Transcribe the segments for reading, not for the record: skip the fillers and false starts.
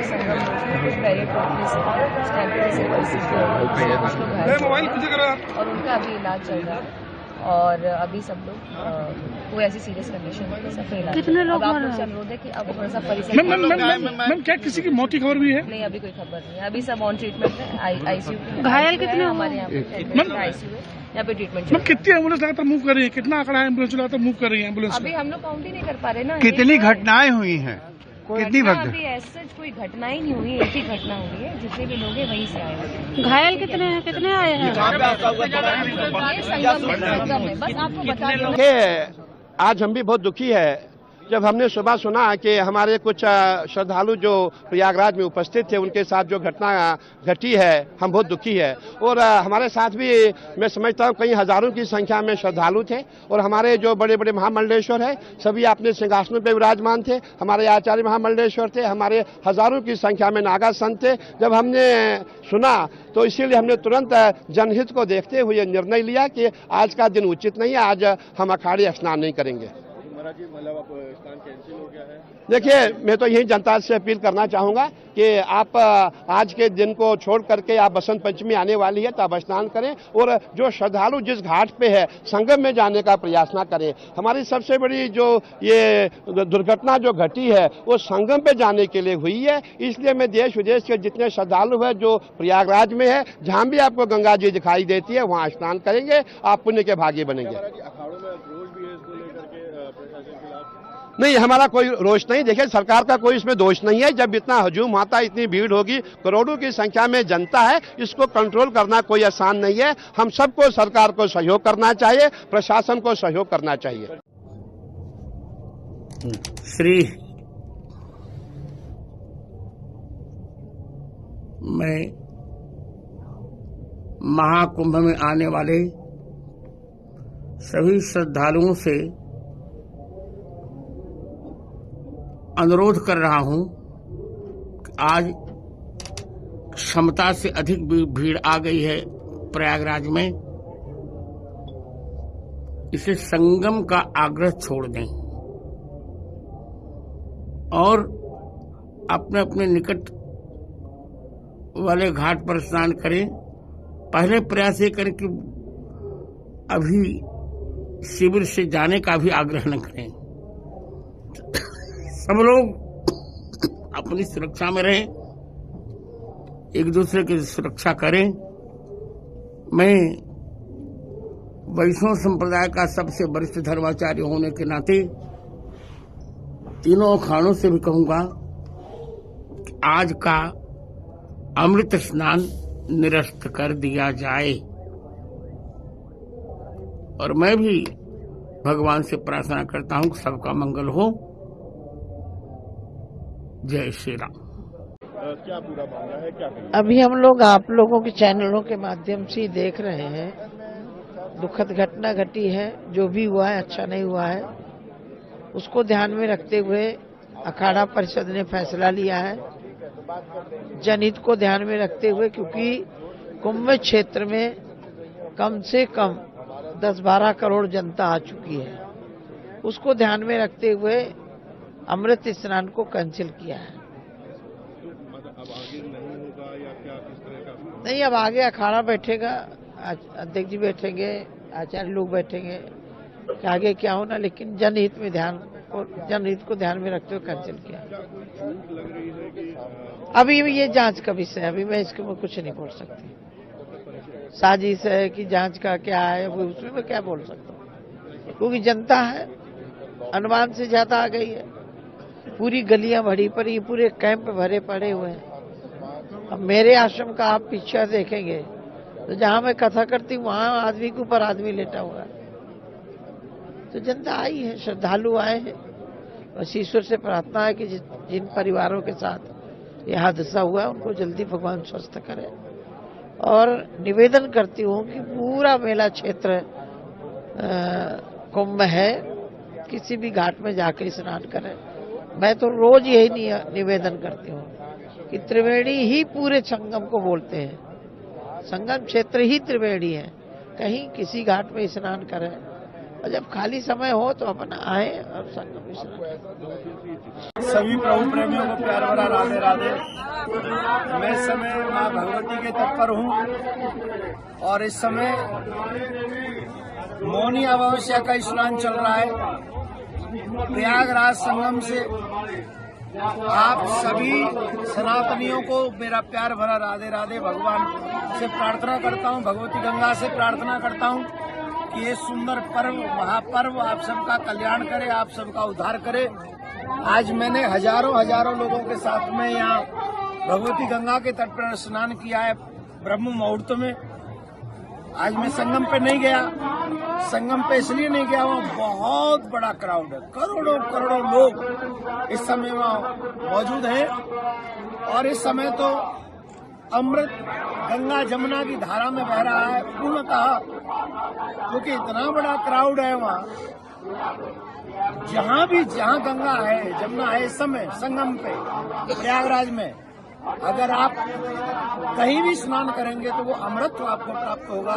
संगम में कुछ बैरियर टूटने से उस टाइम पे ऐसी परिस्थिति और उनका अभी इलाज चल रहा है और अभी सब लोग कोई ऐसी सीरियस कंडीशन नहीं है, सबका इलाज। कितने लोग अब आप लोग से अनुरोध है कि अब थोड़ा सा परिसर मैम क्या किसी की मौत की खबर भी है? नहीं, अभी कोई खबर नहीं है, अभी सब ऑन ट्रीटमेंट है। आईसीयू घायल कितने हमारे यहाँ पे आईसीयू है, यहाँ पे ट्रीटमेंट चल रहा है। कितनी एम्बुलेंस लगातार मूव कर रही है? कितना आंकड़ा एम्बुलेंस लगातार मूव कर रही है एम्बुलेंस? अभी हम लोग काउंट ही नहीं कर पा रहे ना। कितनी घटनाएं हुई हैं? कितनी वक्त? अभी ऐसा कोई घटना ही नहीं हुई, एक ही घटना हुई है, जितने भी लोग हैं वहीं से आए हैं। घायल कितने हैं? कितने आए हैं? ये संगम में बस आपको बता दूं। आज हम भी बहुत दुखी है जब हमने सुबह सुना कि हमारे कुछ श्रद्धालु जो प्रयागराज में उपस्थित थे उनके साथ जो घटना घटी है, हम बहुत दुखी है। और हमारे साथ भी मैं समझता हूँ कई हजारों की संख्या में श्रद्धालु थे और हमारे जो बड़े बड़े महामंडलेश्वर हैं सभी अपने सिंहासनों पर विराजमान थे। हमारे आचार्य महामंडलेश्वर थे, हमारे हजारों की संख्या में नागा संत थे। जब हमने सुना तो इसीलिए हमने तुरंत जनहित को देखते हुए निर्णय लिया कि आज का दिन उचित नहीं है, आज हम अखाड़े स्नान नहीं करेंगे। देखिए, मैं तो यही जनता से अपील करना चाहूंगा कि आप आज के दिन को छोड़ करके आप बसंत पंचमी आने वाली है तो आप स्नान करें और जो श्रद्धालु जिस घाट पे है संगम में जाने का प्रयास ना करें। हमारी सबसे बड़ी जो ये दुर्घटना जो घटी है वो संगम पे जाने के लिए हुई है। इसलिए मैं देश विदेश के जितने श्रद्धालु है जो प्रयागराज में है, जहां भी आपको गंगा जी दिखाई देती है वहां स्नान करेंगे, आप पुण्य के भागी बनेंगे। नहीं, हमारा कोई रोष नहीं। देखिए, सरकार का कोई इसमें दोष नहीं है। जब इतना हजूम आता है, इतनी भीड़ होगी, करोड़ों की संख्या में जनता है, इसको कंट्रोल करना कोई आसान नहीं है। हम सबको सरकार को सहयोग करना चाहिए, प्रशासन को सहयोग करना चाहिए। श्री मैं महाकुंभ में आने वाले सभी श्रद्धालुओं से अनुरोध कर रहा हूं कि आज क्षमता से अधिक भीड़ आ गई है प्रयागराज में। इसे संगम का आग्रह छोड़ दें और अपने अपने निकट वाले घाट पर स्नान करें। पहले प्रयास ये करें कि अभी शिविर से जाने का भी आग्रह न करें। सब लोग अपनी सुरक्षा में रहें, एक दूसरे की सुरक्षा करें। मैं वैष्णव संप्रदाय का सबसे वरिष्ठ धर्माचार्य होने के नाते तीनों अखाड़ों से भी कहूंगा कि आज का अमृत स्नान निरस्त कर दिया जाए और मैं भी भगवान से प्रार्थना करता हूं कि सबका मंगल हो। जय श्री राम। क्या पूरा मामला है, क्या कहिए? अभी हम लोग आप लोगों के चैनलों के माध्यम से देख रहे हैं, दुखद घटना घटी है। जो भी हुआ है अच्छा नहीं हुआ है, उसको ध्यान में रखते हुए अखाड़ा परिषद ने फैसला लिया है। जनहित को ध्यान में रखते हुए, क्योंकि कुंभ क्षेत्र में कम से कम 10-12 करोड़ जनता आ चुकी है, उसको ध्यान में रखते हुए अमृत स्नान को कैंसिल किया है। अब आगे नहीं होगा या क्या, किस तरह का? नहीं, अब आगे अखाड़ा बैठेगा, अध्यक्ष जी बैठेंगे, आचार्य लोग बैठेंगे कि आगे क्या होना, लेकिन जनहित को ध्यान में रखते हुए कैंसिल किया। लग रही है कि अभी ये जांच का विषय है, अभी मैं इसके में कुछ नहीं बोल सकती। साजिश है कि जांच का क्या है, वो उसमें मैं क्या बोल सकता हूँ, क्योंकि जनता है अनुमान से ज्यादा आ गई है। पूरी गलियां भरी पड़ी, पूरे कैंप भरे पड़े हुए हैं। अब मेरे आश्रम का आप पिक्चर देखेंगे तो जहां मैं कथा करती हूँ वहां आदमी के ऊपर आदमी लेटा हुआ है। तो जनता आई है, श्रद्धालु आए हैं। बस ईश्वर से प्रार्थना है कि जिन परिवारों के साथ यह हादसा हुआ है उनको जल्दी भगवान स्वस्थ करे। और निवेदन करती हूँ कि पूरा मेला क्षेत्र कुंभ है, किसी भी घाट में जाकर स्नान करें। मैं तो रोज यही निवेदन करती हूँ कि त्रिवेणी ही पूरे संगम को बोलते हैं, संगम क्षेत्र ही त्रिवेणी है। कहीं किसी घाट में स्नान करें, और जब खाली समय हो तो अपना आए और संगम में स्नान। सभी प्रभु प्रेमियों को प्यार भरा राधे राधे। मैं इस समय माँ भगवती के तट पर हूँ और इस समय मौनी अमावस्या का स्नान चल रहा है। प्रयागराज संगम से आप सभी सनातनियों को मेरा प्यार भरा राधे राधे। भगवान से प्रार्थना करता हूँ, भगवती गंगा से प्रार्थना करता हूँ कि ये सुंदर पर्व, महापर्व आप सबका कल्याण करे, आप सबका उद्धार करे। आज मैंने हजारों लोगों के साथ में यहाँ भगवती गंगा के तट पर स्नान किया है ब्रह्म मुहूर्त में। आज मैं संगम पे नहीं गया, संगम पे इसलिए नहीं गया, वहाँ बहुत बड़ा क्राउड है, करोड़ों लोग इस समय वहाँ मौजूद हैं और इस समय तो अमृत गंगा जमुना की धारा में बह रहा है पूर्णतः, क्योंकि इतना बड़ा क्राउड है वहाँ। जहाँ गंगा है जमुना है इस समय संगम पे प्रयागराज में, अगर आप कहीं भी स्नान करेंगे तो वो अमृत आपको प्राप्त होगा।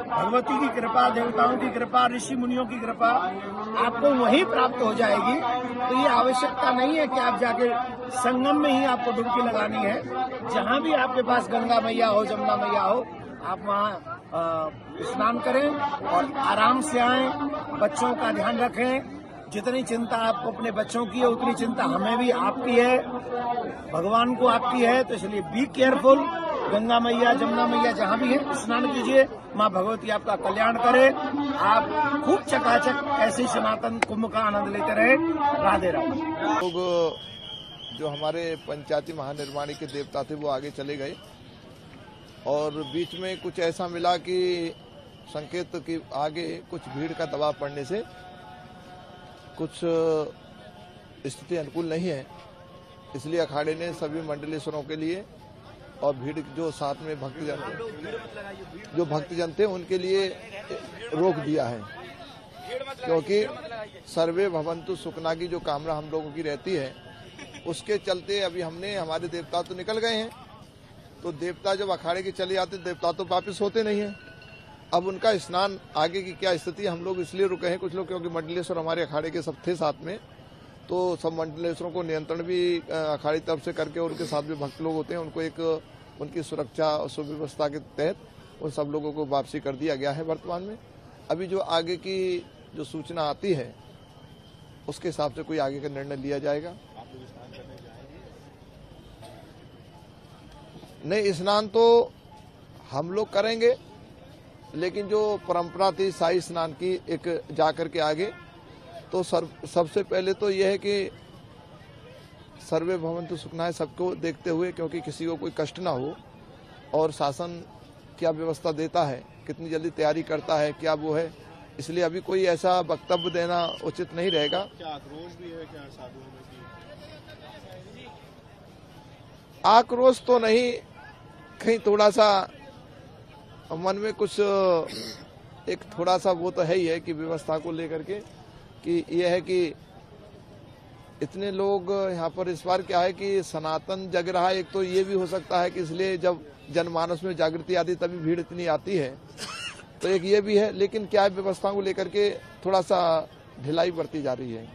भगवती की कृपा, देवताओं की कृपा, ऋषि मुनियों की कृपा आपको वहीं प्राप्त हो जाएगी। तो ये आवश्यकता नहीं है कि आप जाके संगम में ही आपको डुबकी लगानी है। जहाँ भी आपके पास गंगा मैया हो, जमुना मैया हो, आप वहाँ स्नान करें और आराम से आएं। बच्चों का ध्यान रखें। जितनी चिंता आपको अपने बच्चों की है उतनी चिंता हमें भी आपकी है, भगवान को आपकी है। तो इसलिए बी केयरफुल। गंगा मैया, जमुना मैया जहाँ भी है स्नान कीजिए। माँ भगवती आपका कल्याण करे। आप खूब चकाचक ऐसे सनातन कुंभ का आनंद लेते रहे। राधे राधे। लोग जो हमारे पंचायती महानिर्माणी के देवता थे वो आगे चले गए और बीच में कुछ ऐसा मिला कि संकेत कि आगे कुछ भीड़ का दबाव पड़ने से कुछ स्थिति अनुकूल नहीं है। इसलिए अखाड़े ने सभी मंडलेश्वरों के लिए और भीड़ जो साथ में भक्तजन थे उनके लिए रोक दिया है, क्योंकि सर्वे भवन्तु सुखना की जो कामना हम लोगों की रहती है उसके चलते अभी हमारे देवता तो निकल गए हैं। तो देवता जब अखाड़े के चले जाते देवता तो वापिस होते नहीं है। अब उनका स्नान आगे की क्या स्थिति, हम लोग इसलिए रुके हैं कुछ लोग, क्योंकि मंडलेश्वर हमारे अखाड़े के सब थे साथ में। तो सब मंडलेश्वरों को नियंत्रण भी अखाड़ी तरफ से करके उनके साथ भी भक्त लोग होते हैं, उनको एक उनकी सुरक्षा और सुव्यवस्था के तहत उन सब लोगों को वापसी कर दिया गया है। वर्तमान में अभी जो आगे की जो सूचना आती है उसके हिसाब से कोई आगे का निर्णय लिया जाएगा। नहीं, स्नान तो हम लोग करेंगे, लेकिन जो परंपरा थी शाही स्नान की एक जाकर के आगे, तो सबसे पहले तो यह है कि सर्वे भवन्तु सुखना है सबको देखते हुए, क्योंकि किसी को कोई कष्ट ना हो और शासन क्या व्यवस्था देता है, कितनी जल्दी तैयारी करता है, क्या वो है, इसलिए अभी कोई ऐसा वक्तव्य देना उचित नहीं रहेगा। क्या आक्रोश भी है क्या साधुओं में? आक्रोश तो नहीं, कहीं थोड़ा सा मन में कुछ एक थोड़ा सा वो तो है ही है कि व्यवस्था को लेकर के कि ये है कि इतने लोग यहाँ पर इस बार क्या है कि सनातन जग रहा है। एक तो ये भी हो सकता है कि इसलिए जब जनमानस में जागृति आती तभी भीड़ इतनी आती है, तो एक ये भी है। लेकिन क्या है, व्यवस्था को लेकर के थोड़ा सा ढिलाई बरती जा रही है।